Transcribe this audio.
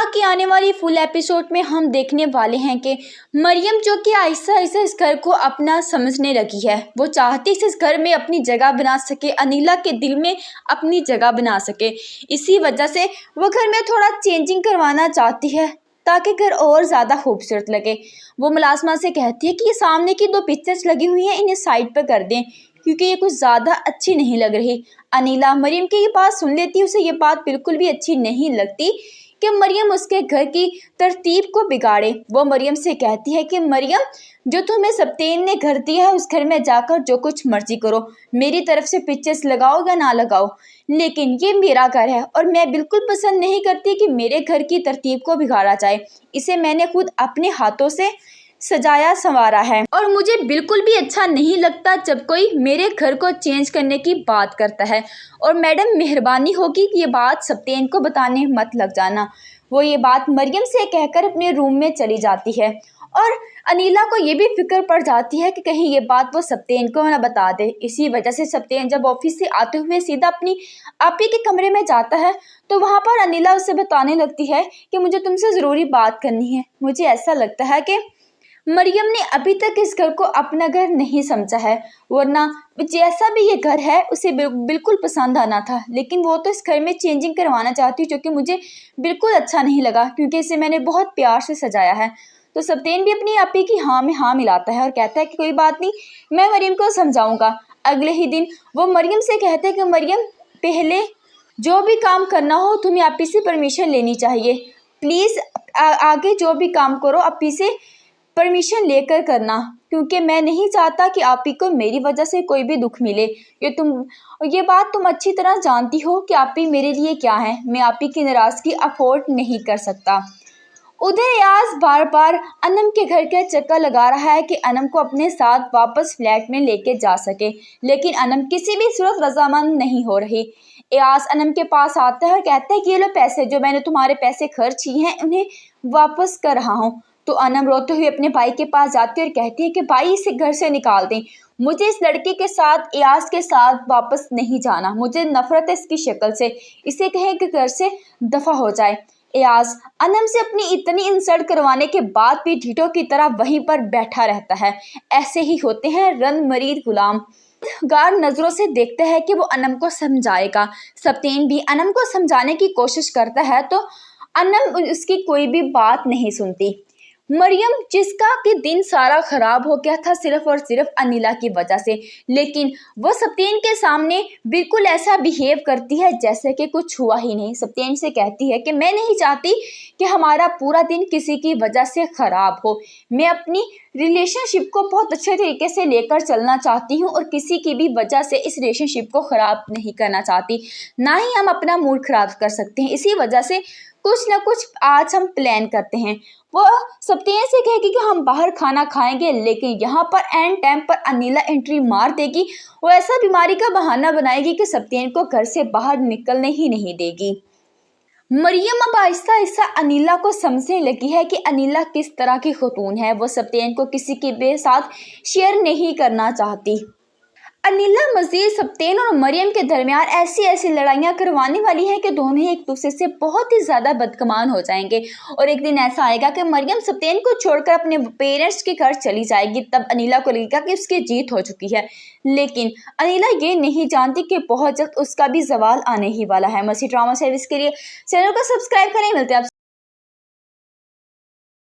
की आने वाली फुल एपिसोड में हम देखने वाले हैं कि मरियम जो कि आहिस्ता आहिस्ता इस घर को अपना समझने लगी है। वो चाहती है इस घर में अपनी जगह बना सके, अनिला के दिल में अपनी जगह बना सके। इसी वजह से वो घर में थोड़ा चेंजिंग करवाना चाहती है ताकि घर और ज़्यादा खूबसूरत लगे। वो मुलाजमा से कहती है कि ये सामने की 2 पिक्चर्स लगी हुई हैं, इन्हें साइड पर कर दें क्योंकि ये कुछ ज़्यादा अच्छी नहीं लग रही। अनिला मरियम की ये बात सुन लेती है। उसे ये बात बिल्कुल भी अच्छी नहीं लगती कि मरियम उसके घर की तरतीब को बिगाड़े। वो मरियम से कहती है कि मरियम, जो तुम्हें सप्तेन ने घर दिया है उस घर में जाकर जो कुछ मर्जी करो, मेरी तरफ से पिक्चर्स लगाओ या ना लगाओ, लेकिन ये मेरा घर है और मैं बिल्कुल पसंद नहीं करती कि मेरे घर की तरतीब को बिगाड़ा जाए। इसे मैंने खुद अपने हाथों से सजाया संवारा है और मुझे बिल्कुल भी अच्छा नहीं लगता जब कोई मेरे घर को चेंज करने की बात करता है। और मैडम, मेहरबानी होगी कि ये बात सप्तेन को बताने मत लग जाना। वो ये बात मरियम से कहकर अपने रूम में चली जाती है और अनिला को ये भी फिक्र पड़ जाती है कि कहीं ये बात वो सप्तेन को ना बता दे। इसी वजह से सप्तेन जब ऑफिस से आते हुए सीधा अपनी आपी के कमरे में जाता है तो वहाँ पर अनिला उसे बताने लगती है कि मुझे तुमसे ज़रूरी बात करनी है। मुझे ऐसा लगता है कि मरियम ने अभी तक इस घर को अपना घर नहीं समझा है, वरना जैसा भी ये घर है उसे बिल्कुल पसंद आना था, लेकिन वो तो इस घर में चेंजिंग करवाना चाहती है जो कि मुझे बिल्कुल अच्छा नहीं लगा क्योंकि इसे मैंने बहुत प्यार से सजाया है। तो सप्तेन भी अपनी आपी की हाँ में हाँ मिलाता है और कहता है कि कोई बात नहीं, मैं मरियम को समझाऊंगा। अगले ही दिन वो मरियम से कहते हैं कि मरियम, पहले जो भी काम करना हो तुम्हें आपी से परमिशन लेनी चाहिए। प्लीज़ आगे जो भी काम करो आपी से परमिशन लेकर करना, क्योंकि मैं नहीं चाहता कि आप ही को मेरी वजह से कोई भी दुख मिले। ये बात तुम अच्छी तरह जानती हो कि आप ही मेरे लिए क्या है। मैं आप ही की नाराज़गी अफोर्ड नहीं कर सकता। उधर यास बार बार अनम के घर का चक्कर लगा रहा है कि अनम को अपने साथ वापस फ्लैट में लेके जा सके, लेकिन अनम किसी भी सूरत रजामंद नहीं हो रही। यास अनम के पास आता है और कहता है कि ये लो पैसे, जो मैंने तुम्हारे पैसे खर्च किए हैं उन्हें वापस कर रहा हूँ। तो अनम रोते हुए अपने भाई के पास जाती है और कहती है कि भाई, इसे घर से निकाल दें, मुझे इस लड़के के साथ, एयाज के साथ वापस नहीं जाना, मुझे नफरत है इसकी शक्ल से, इसे कहें कि घर से दफ़ा हो जाए। एयाज अनम से अपनी इतनी इंसल्ट करवाने के बाद भी ढीठों की तरह वहीं पर बैठा रहता है। ऐसे ही होते हैं रन मरीद गुलाम। गार नज़रों से देखता है कि वो अनम को समझाएगा। सप्तेन भी अनम को समझाने की कोशिश करता है तो अनम उसकी कोई भी बात नहीं सुनती। मरियम, जिसका कि दिन सारा खराब हो गया था सिर्फ और सिर्फ अनिला की वजह से, लेकिन वो सप्तेन के सामने बिल्कुल ऐसा बिहेव करती है जैसे कि कुछ हुआ ही नहीं। सप्तेन से कहती है कि मैं नहीं चाहती कि हमारा पूरा दिन किसी की वजह से ख़राब हो। मैं अपनी रिलेशनशिप को बहुत अच्छे तरीके से लेकर चलना चाहती हूँ और किसी की भी वजह से इस रिलेशनशिप को ख़राब नहीं करना चाहती, ना ही हम अपना मूड ख़राब कर सकते हैं। इसी वजह से कुछ ना कुछ आज हम प्लान करते हैं। वो सप्तेन से कहेगी कि हम बाहर खाना खाएंगे, लेकिन यहाँ पर एंड टाइम पर अनिला एंट्री मार देगी। वो ऐसा बीमारी का बहाना बनाएगी कि सप्तेन को घर से बाहर निकलने ही नहीं देगी। मरियम अब आहिस्ता आहिस्ता अनिला को समझने लगी है कि अनिला किस तरह की खतून है। वो सप्तेन को किसी के साथ शेयर नहीं करना चाहती। अनिला मज़ीद सप्तेन और मरियम के दरमियान ऐसी ऐसी लड़ाइयाँ करवाने वाली है कि दोनों ही एक दूसरे से बहुत ही ज़्यादा बदगुमान हो जाएंगे। और एक दिन ऐसा आएगा कि मरियम सप्तेन को छोड़कर अपने पेरेंट्स के घर चली जाएगी। तब अनिला को लगेगा कि उसकी जीत हो चुकी है, लेकिन अनिला ये नहीं जानती कि बहुत जल्द उसका भी ज़वाल आने ही वाला है। मज़ीद ड्रामा सीरीज़ के लिए चैनल को सब्सक्राइब करें। मिलते हैं आप